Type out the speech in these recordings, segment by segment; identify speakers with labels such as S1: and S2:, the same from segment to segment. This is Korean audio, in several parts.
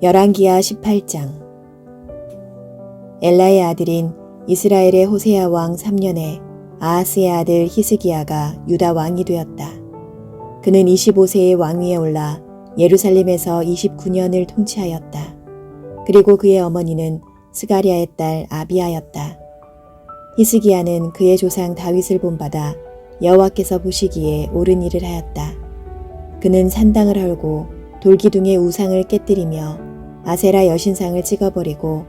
S1: 열왕기하 18장. 엘라의 아들인 이스라엘의 호세아 왕 3년에 아하스의 아들 히스기야가 유다 왕이 되었다. 그는 25세의 왕위에 올라 예루살렘에서 29년을 통치하였다. 그리고 그의 어머니는 스가랴의 딸 아비야였다. 히스기야는 그의 조상 다윗을 본받아 여호와께서 보시기에 옳은 일을 하였다. 그는 산당을 헐고 돌기둥의 우상을 깨뜨리며 아세라 여신상을 찍어버리고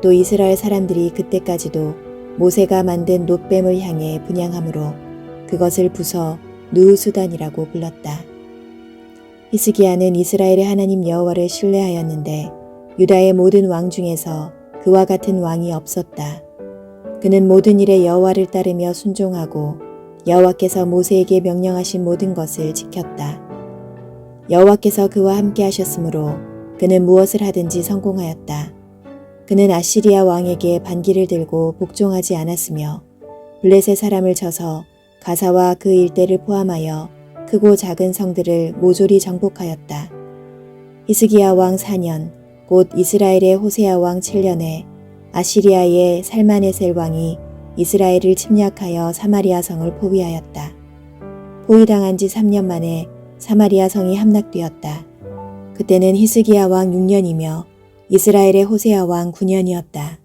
S1: 또 이스라엘 사람들이 그때까지도 모세가 만든 놋뱀을 향해 분향하므로 그것을 부숴 느우수단이라고 불렀다. 히스기야는 이스라엘의 하나님 여호와를 신뢰하였는데 유다의 모든 왕 중에서 그와 같은 왕이 없었다. 그는 모든 일에 여호와를 따르며 순종하고 여호와께서 모세에게 명령하신 모든 것을 지켰다. 여호와께서 그와 함께 하셨으므로 그는 무엇을 하든지 성공하였다. 그는 아시리아 왕에게 반기를 들고 복종하지 않았으며 블레셋 사람을 쳐서 가사와 그 일대를 포함하여 크고 작은 성들을 모조리 정복하였다. 히스기야 왕 4년 곧 이스라엘의 호세아 왕 7년에 아시리아의 살마네셀 왕이 이스라엘을 침략하여 사마리아 성을 포위하였다. 포위당한 지 3년 만에 사마리아 성이 함락되었다. 그때는 히스기야 왕 6년이며 이스라엘의 호세아 왕 9년이었다.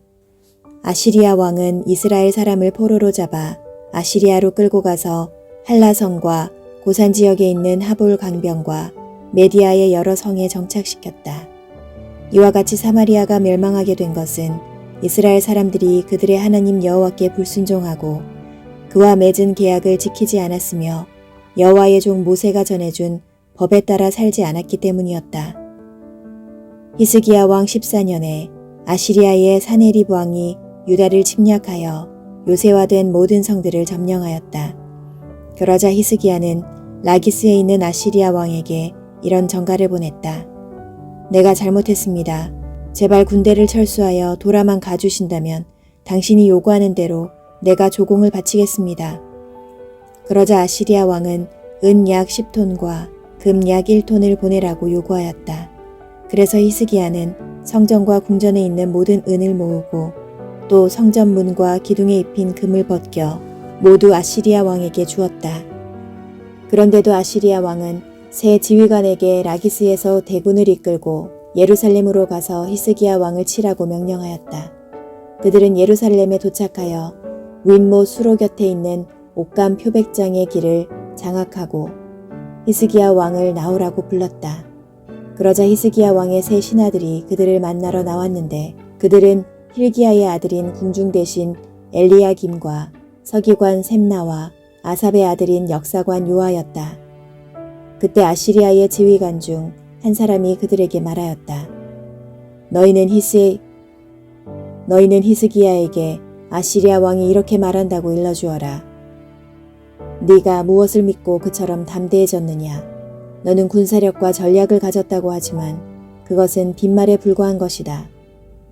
S1: 아시리아 왕은 이스라엘 사람을 포로로 잡아 아시리아로 끌고 가서 할라성과 고산 지역에 있는 하볼 강변과 메디아의 여러 성에 정착시켰다. 이와 같이 사마리아가 멸망하게 된 것은 이스라엘 사람들이 그들의 하나님 여호와께 불순종하고 그와 맺은 계약을 지키지 않았으며 여호와의 종 모세가 전해준 법에 따라 살지 않았기 때문이었다. 히스기야 왕 14년에 아시리아의 사네립 왕이 유다를 침략하여 요새화된 모든 성들을 점령하였다. 그러자 히스기야는 라기스에 있는 아시리아 왕에게 이런 전가를 보냈다. 내가 잘못했습니다. 제발 군대를 철수하여 도라만 가주신다면 당신이 요구하는 대로 내가 조공을 바치겠습니다. 그러자 아시리아 왕은 은 약 10톤과 금 약 1톤을 보내라고 요구하였다. 그래서 히스기야는 성전과 궁전에 있는 모든 은을 모으고 또 성전 문과 기둥에 입힌 금을 벗겨 모두 아시리아 왕에게 주었다. 그런데도 아시리아 왕은 새 지휘관에게 라기스에서 대군을 이끌고 예루살렘으로 가서 히스기야 왕을 치라고 명령하였다. 그들은 예루살렘에 도착하여 윗모 수로 곁에 있는 옥감 표백장의 길을 장악하고 히스기야 왕을 나오라고 불렀다. 그러자 히스기야 왕의 세 신하들이 그들을 만나러 나왔는데 그들은 힐기야의 아들인 궁중 대신 엘리야김과 서기관 셈나와 아삽의 아들인 역사관 요아였다. 그때 아시리아의 지휘관 중 한 사람이 그들에게 말하였다. 너희는 히스기야에게 아시리아 왕이 이렇게 말한다고 일러주어라. 네가 무엇을 믿고 그처럼 담대해졌느냐. 너는 군사력과 전략을 가졌다고 하지만 그것은 빈말에 불과한 것이다.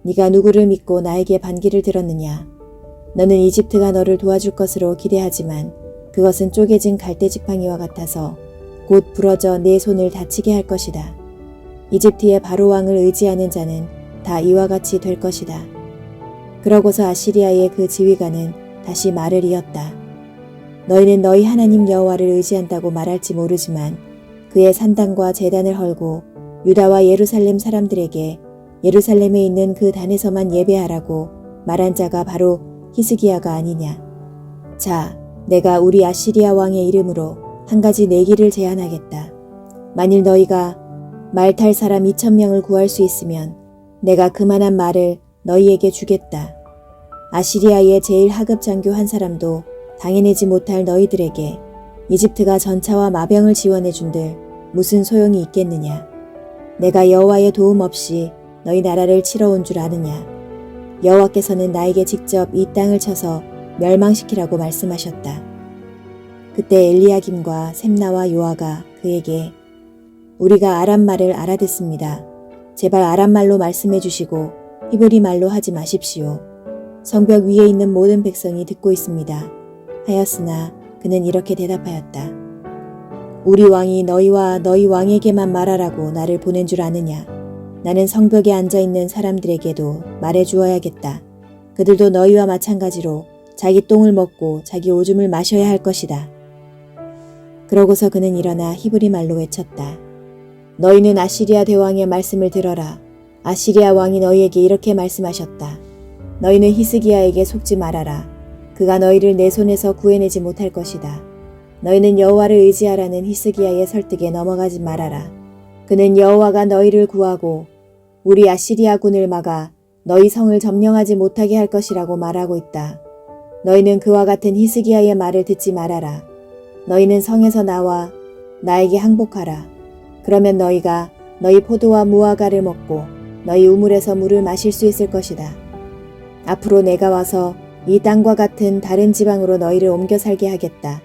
S1: 네가 누구를 믿고 나에게 반기를 들었느냐. 너는 이집트가 너를 도와줄 것으로 기대하지만 그것은 쪼개진 갈대 지팡이와 같아서 곧 부러져 내 손을 다치게 할 것이다. 이집트의 바로 왕을 의지하는 자는 다 이와 같이 될 것이다. 그러고서 아시리아의 그 지휘관은 다시 말을 이었다. 너희는 너희 하나님 여호와를 의지한다고 말할지 모르지만 그의 산당과 제단을 헐고 유다와 예루살렘 사람들에게 예루살렘에 있는 그 단에서만 예배하라고 말한 자가 바로 히스기야가 아니냐. 자, 내가 우리 아시리아 왕의 이름으로 한 가지 내기를 제안하겠다. 만일 너희가 말 탈 사람 2,000명을 구할 수 있으면 내가 그만한 말을 너희에게 주겠다. 아시리아의 제일 하급 장교 한 사람도 당해내지 못할 너희들에게 이집트가 전차와 마병을 지원해 준들 무슨 소용이 있겠느냐. 내가 여호와의 도움 없이 너희 나라를 치러 온 줄 아느냐. 여호와께서는 나에게 직접 이 땅을 쳐서 멸망시키라고 말씀하셨다. 그때 엘리야김과 셈나와 요아가 그에게 우리가 아람말을 알아듣습니다. 제발 아람말로 말씀해 주시고 히브리 말로 하지 마십시오. 성벽 위에 있는 모든 백성이 듣고 있습니다. 하였으나 그는 이렇게 대답하였다. 우리 왕이 너희와 너희 왕에게만 말하라고 나를 보낸 줄 아느냐. 나는 성벽에 앉아있는 사람들에게도 말해 주어야겠다. 그들도 너희와 마찬가지로 자기 똥을 먹고 자기 오줌을 마셔야 할 것이다. 그러고서 그는 일어나 히브리 말로 외쳤다. 너희는 아시리아 대왕의 말씀을 들어라. 아시리아 왕이 너희에게 이렇게 말씀하셨다. 너희는 히스기야에게 속지 말아라. 그가 너희를 내 손에서 구해내지 못할 것이다. 너희는 여호와를 의지하라는 히스기야의 설득에 넘어가지 말아라. 그는 여호와가 너희를 구하고 우리 아시리아군을 막아 너희 성을 점령하지 못하게 할 것이라고 말하고 있다. 너희는 그와 같은 히스기야의 말을 듣지 말아라. 너희는 성에서 나와 나에게 항복하라. 그러면 너희가 너희 포도와 무화과를 먹고 너희 우물에서 물을 마실 수 있을 것이다. 앞으로 내가 와서 이 땅과 같은 다른 지방으로 너희를 옮겨 살게 하겠다.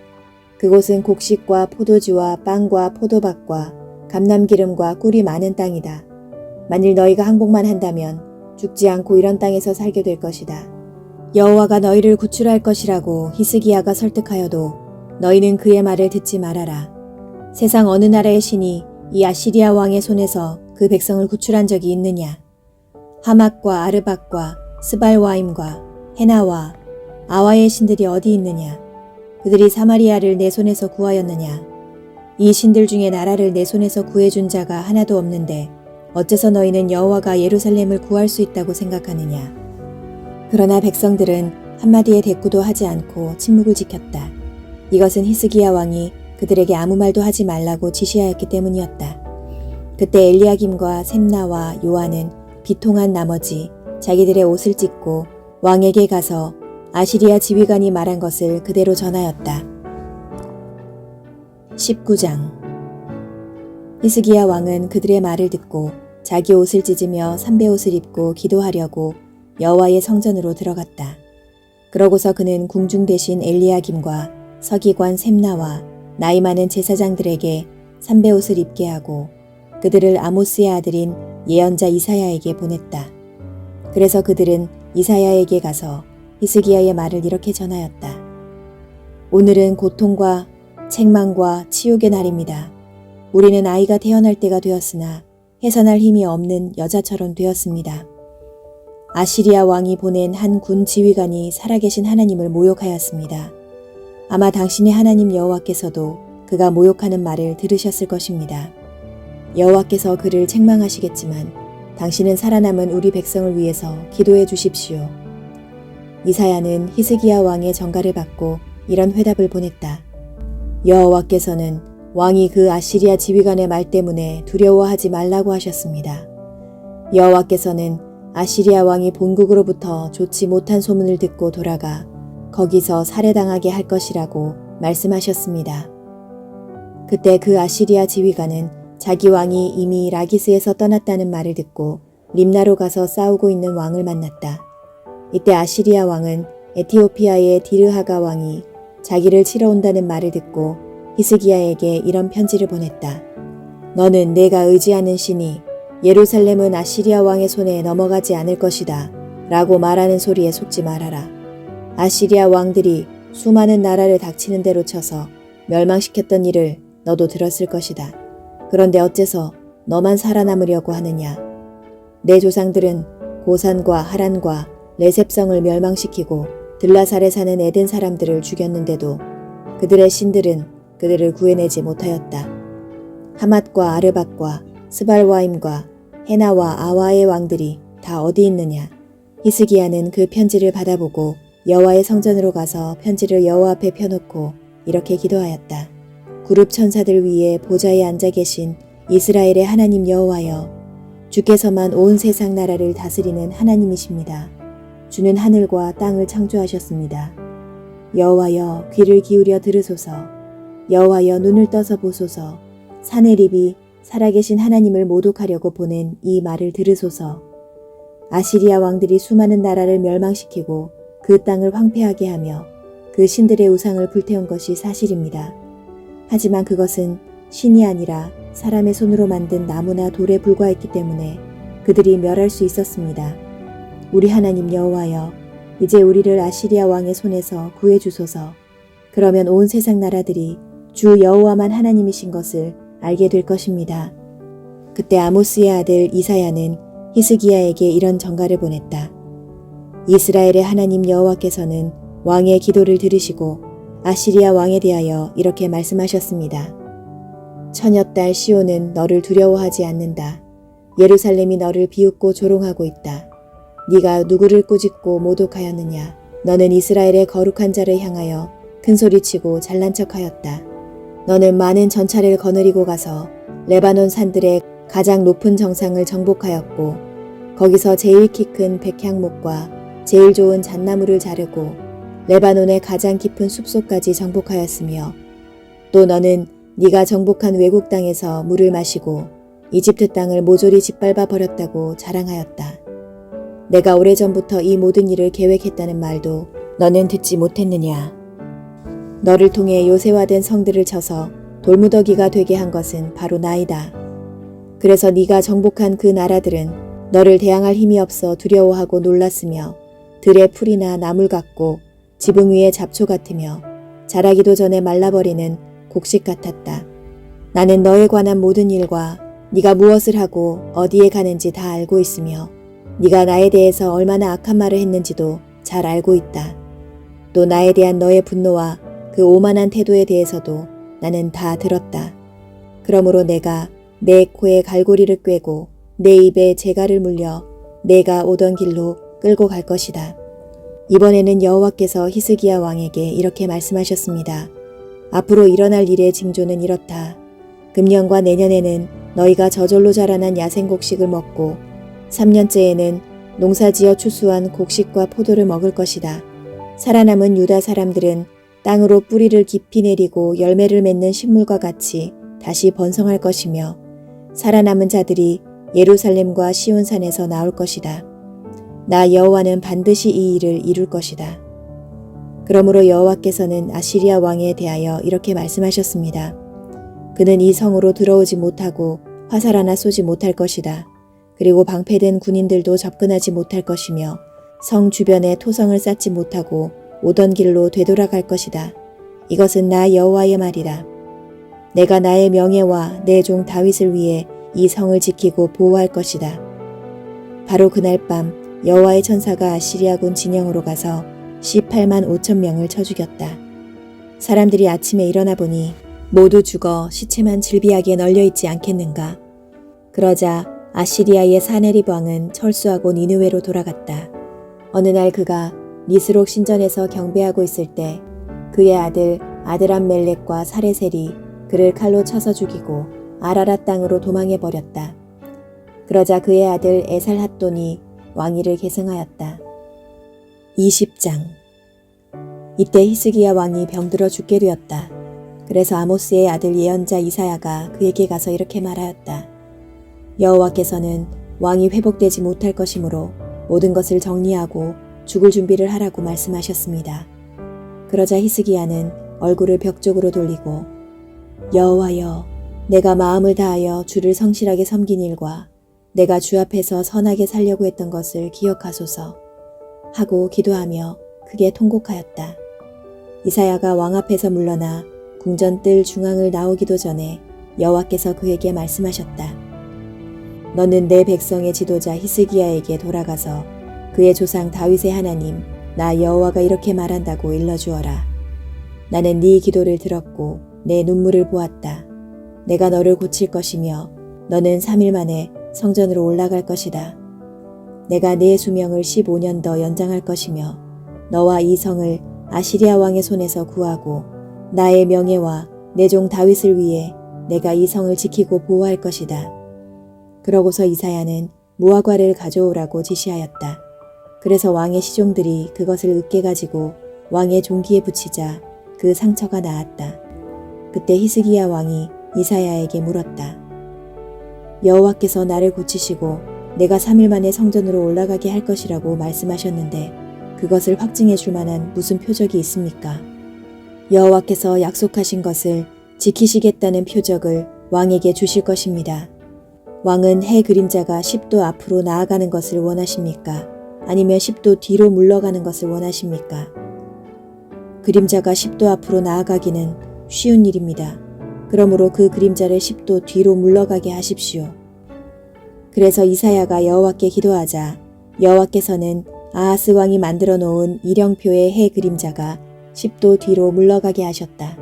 S1: 그곳은 곡식과 포도주와 빵과 포도밭과 감람기름과 꿀이 많은 땅이다. 만일 너희가 항복만 한다면 죽지 않고 이런 땅에서 살게 될 것이다. 여호와가 너희를 구출할 것이라고 히스기야가 설득하여도 너희는 그의 말을 듣지 말아라. 세상 어느 나라의 신이 이 아시리아 왕의 손에서 그 백성을 구출한 적이 있느냐? 하맛과 아르밧과 스발와임과 헤나와 아와의 신들이 어디 있느냐? 그들이 사마리아를 내 손에서 구하였느냐? 이 신들 중에 나라를 내 손에서 구해준 자가 하나도 없는데 어째서 너희는 여호와가 예루살렘을 구할 수 있다고 생각하느냐? 그러나 백성들은 한마디의 대꾸도 하지 않고 침묵을 지켰다. 이것은 히스기야 왕이 그들에게 아무 말도 하지 말라고 지시하였기 때문이었다. 그때 엘리야김과 셈나와 요한은 비통한 나머지 자기들의 옷을 찢고 왕에게 가서 아시리아 지휘관이 말한 것을 그대로 전하였다. 19장 히스기야 왕은 그들의 말을 듣고 자기 옷을 찢으며 삼베옷을 입고 기도하려고 여호와의 성전으로 들어갔다. 그러고서 그는 궁중 대신 엘리야김과 서기관 셈나와 나이 많은 제사장들에게 삼베옷을 입게 하고 그들을 아모스의 아들인 예언자 이사야에게 보냈다. 그래서 그들은 이사야에게 가서 히스기야의 말을 이렇게 전하였다. 오늘은 고통과 책망과 치욕의 날입니다. 우리는 아이가 태어날 때가 되었으나 해산할 힘이 없는 여자처럼 되었습니다. 아시리아 왕이 보낸 한 군 지휘관이 살아계신 하나님을 모욕하였습니다. 아마 당신의 하나님 여호와께서도 그가 모욕하는 말을 들으셨을 것입니다. 여호와께서 그를 책망하시겠지만 당신은 살아남은 우리 백성을 위해서 기도해 주십시오. 이사야는 히스기야 왕의 전가를 받고 이런 회답을 보냈다. 여호와께서는 왕이 그 아시리아 지휘관의 말 때문에 두려워하지 말라고 하셨습니다. 여호와께서는 아시리아 왕이 본국으로부터 좋지 못한 소문을 듣고 돌아가 거기서 살해당하게 할 것이라고 말씀하셨습니다. 그때 그 아시리아 지휘관은 자기 왕이 이미 라기스에서 떠났다는 말을 듣고 림나로 가서 싸우고 있는 왕을 만났다. 이때 아시리아 왕은 에티오피아의 디르하가 왕이 자기를 치러 온다는 말을 듣고 히스기야에게 이런 편지를 보냈다. 너는 내가 의지하는 신이 예루살렘은 아시리아 왕의 손에 넘어가지 않을 것이다 라고 말하는 소리에 속지 말아라. 아시리아 왕들이 수많은 나라를 닥치는 대로 쳐서 멸망시켰던 일을 너도 들었을 것이다. 그런데 어째서 너만 살아남으려고 하느냐? 내 조상들은 고산과 하란과 레셉성을 멸망시키고 들라살에 사는 에덴 사람들을 죽였는데도 그들의 신들은 그들을 구해내지 못하였다. 하맛과 아르밧과 스발와임과 헤나와 아와의 왕들이 다 어디 있느냐? 히스기야는 그 편지를 받아보고 여호와의 성전으로 가서 편지를 여호와 앞에 펴놓고 이렇게 기도하였다. 그룹 천사들 위에 보좌에 앉아 계신 이스라엘의 하나님 여호와여, 주께서만 온 세상 나라를 다스리는 하나님이십니다. 주는 하늘과 땅을 창조하셨습니다. 여호와여, 귀를 기울여 들으소서. 여호와여, 눈을 떠서 보소서. 사내립이 살아계신 하나님을 모독하려고 보낸 이 말을 들으소서. 아시리아 왕들이 수많은 나라를 멸망시키고 그 땅을 황폐하게 하며 그 신들의 우상을 불태운 것이 사실입니다. 하지만 그것은 신이 아니라 사람의 손으로 만든 나무나 돌에 불과했기 때문에 그들이 멸할 수 있었습니다. 우리 하나님 여호와여, 이제 우리를 아시리아 왕의 손에서 구해주소서. 그러면 온 세상 나라들이 주 여호와만 하나님이신 것을 알게 될 것입니다. 그때 아모스의 아들 이사야는 히스기야에게 이런 전가를 보냈다. 이스라엘의 하나님 여호와께서는 왕의 기도를 들으시고 아시리아 왕에 대하여 이렇게 말씀하셨습니다. 처녀딸 시온은 너를 두려워하지 않는다. 예루살렘이 너를 비웃고 조롱하고 있다. 네가 누구를 꾸짖고 모독하였느냐. 너는 이스라엘의 거룩한 자를 향하여 큰소리치고 잘난 척하였다. 너는 많은 전차를 거느리고 가서 레바논 산들의 가장 높은 정상을 정복하였고 거기서 제일 키 큰 백향목과 제일 좋은 잣나무를 자르고 레바논의 가장 깊은 숲속까지 정복하였으며 또 너는 네가 정복한 외국 땅에서 물을 마시고 이집트 땅을 모조리 짓밟아 버렸다고 자랑하였다. 내가 오래전부터 이 모든 일을 계획했다는 말도 너는 듣지 못했느냐. 너를 통해 요새화된 성들을 쳐서 돌무더기가 되게 한 것은 바로 나이다. 그래서 네가 정복한 그 나라들은 너를 대항할 힘이 없어 두려워하고 놀랐으며 들의 풀이나 나물 같고 지붕 위의 잡초 같으며 자라기도 전에 말라버리는 곡식 같았다. 나는 너에 관한 모든 일과 네가 무엇을 하고 어디에 가는지 다 알고 있으며 네가 나에 대해서 얼마나 악한 말을 했는지도 잘 알고 있다. 또 나에 대한 너의 분노와 그 오만한 태도에 대해서도 나는 다 들었다. 그러므로 내가 내 코에 갈고리를 꿰고 내 입에 재갈을 물려 내가 오던 길로 끌고 갈 것이다. 이번에는 여호와께서 히스기야 왕에게 이렇게 말씀하셨습니다. 앞으로 일어날 일의 징조는 이렇다. 금년과 내년에는 너희가 저절로 자라난 야생 곡식을 먹고 3년째에는 농사지어 추수한 곡식과 포도를 먹을 것이다. 살아남은 유다 사람들은 땅으로 뿌리를 깊이 내리고 열매를 맺는 식물과 같이 다시 번성할 것이며 살아남은 자들이 예루살렘과 시온산에서 나올 것이다. 나 여호와는 반드시 이 일을 이룰 것이다. 그러므로 여호와께서는 아시리아 왕에 대하여 이렇게 말씀하셨습니다. 그는 이 성으로 들어오지 못하고 화살 하나 쏘지 못할 것이다. 그리고 방패된 군인들도 접근하지 못할 것이며 성 주변에 토성을 쌓지 못하고 오던 길로 되돌아갈 것이다. 이것은 나 여호와의 말이다. 내가 나의 명예와 내 종 다윗을 위해 이 성을 지키고 보호할 것이다. 바로 그날 밤 여호와의 천사가 아시리아군 진영으로 가서 18만 5천 명을 쳐 죽였다. 사람들이 아침에 일어나 보니 모두 죽어 시체만 질비하게 널려있지 않겠는가. 그러자 아시리아의 사네립 왕은 철수하고 니느웨로 돌아갔다. 어느 날 그가 니스록 신전에서 경배하고 있을 때 그의 아들 아드람멜렉과 사레셀이 그를 칼로 쳐서 죽이고 아라랏 땅으로 도망해 버렸다. 그러자 그의 아들 에살핫돈이 왕위를 계승하였다. 20장. 이때 히스기야 왕이 병들어 죽게 되었다. 그래서 아모스의 아들 예언자 이사야가 그에게 가서 이렇게 말하였다. 여호와께서는 왕이 회복되지 못할 것이므로 모든 것을 정리하고 죽을 준비를 하라고 말씀하셨습니다. 그러자 히스기야는 얼굴을 벽 쪽으로 돌리고 여호와여, 내가 마음을 다하여 주를 성실하게 섬긴 일과 내가 주 앞에서 선하게 살려고 했던 것을 기억하소서 하고 기도하며 크게 통곡하였다. 이사야가 왕 앞에서 물러나 궁전 뜰 중앙을 나오기도 전에 여호와께서 그에게 말씀하셨다. 너는 내 백성의 지도자 히스기야에게 돌아가서 그의 조상 다윗의 하나님 나 여호와가 이렇게 말한다고 일러주어라. 나는 네 기도를 들었고 내 눈물을 보았다. 내가 너를 고칠 것이며 너는 3일 만에 성전으로 올라갈 것이다. 내가 네 수명을 15년 더 연장할 것이며 너와 이 성을 아시리아 왕의 손에서 구하고 나의 명예와 내 종 다윗을 위해 내가 이 성을 지키고 보호할 것이다. 그러고서 이사야는 무화과를 가져오라고 지시하였다. 그래서 왕의 시종들이 그것을 으깨 가지고 왕의 종기에 붙이자 그 상처가 나았다. 그때 히스기야 왕이 이사야에게 물었다. 여호와께서 나를 고치시고 내가 3일 만에 성전으로 올라가게 할 것이라고 말씀하셨는데 그것을 확증해 줄 만한 무슨 표적이 있습니까? 여호와께서 약속하신 것을 지키시겠다는 표적을 왕에게 주실 것입니다. 왕은 해 그림자가 10도 앞으로 나아가는 것을 원하십니까? 아니면 10도 뒤로 물러가는 것을 원하십니까? 그림자가 10도 앞으로 나아가기는 쉬운 일입니다. 그러므로 그 그림자를 10도 뒤로 물러가게 하십시오. 그래서 이사야가 여호와께 기도하자 여호와께서는 아하스 왕이 만들어 놓은 이령표의 해 그림자가 10도 뒤로 물러가게 하셨다.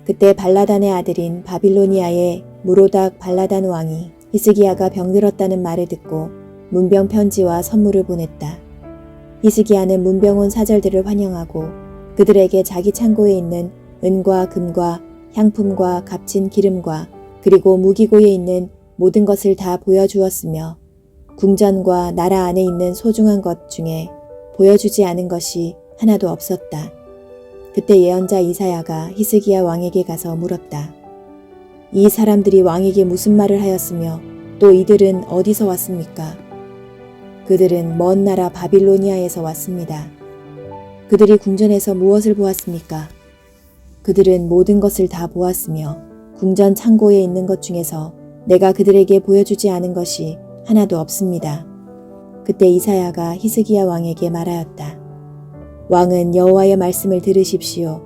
S1: 그때 발라단의 아들인 바빌로니아의 무로닥 발라단 왕이 히스기야가 병들었다는 말을 듣고 문병 편지와 선물을 보냈다. 히스기야는 문병 온 사절들을 환영하고 그들에게 자기 창고에 있는 은과 금과 향품과 값진 기름과 그리고 무기고에 있는 모든 것을 다 보여주었으며 궁전과 나라 안에 있는 소중한 것 중에 보여주지 않은 것이 하나도 없었다. 그때 예언자 이사야가 히스기야 왕에게 가서 물었다. 이 사람들이 왕에게 무슨 말을 하였으며 또 이들은 어디서 왔습니까? 그들은 먼 나라 바빌로니아에서 왔습니다. 그들이 궁전에서 무엇을 보았습니까? 그들은 모든 것을 다 보았으며 궁전 창고에 있는 것 중에서 내가 그들에게 보여주지 않은 것이 하나도 없습니다. 그때 이사야가 히스기야 왕에게 말하였다. 왕은 여호와의 말씀을 들으십시오.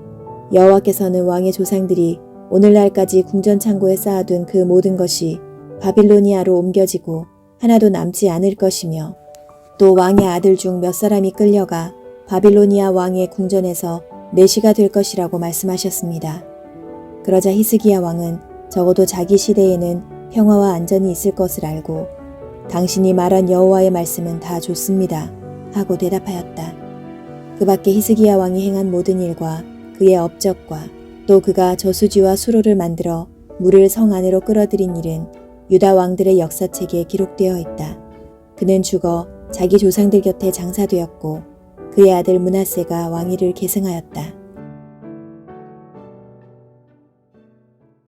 S1: 여호와께서는 왕의 조상들이 오늘날까지 궁전 창고에 쌓아둔 그 모든 것이 바빌로니아로 옮겨지고 하나도 남지 않을 것이며 또 왕의 아들 중 몇 사람이 끌려가 바빌로니아 왕의 궁전에서 내시가 될 것이라고 말씀하셨습니다. 그러자 히스기야 왕은 적어도 자기 시대에는 평화와 안전이 있을 것을 알고 당신이 말한 여호와의 말씀은 다 좋습니다 하고 대답하였다. 그 밖에 히스기야 왕이 행한 모든 일과 그의 업적과 또 그가 저수지와 수로를 만들어 물을 성 안으로 끌어들인 일은 유다 왕들의 역사책에 기록되어 있다. 그는 죽어 자기 조상들 곁에 장사되었고 그의 아들 므낫세가 왕위를 계승하였다.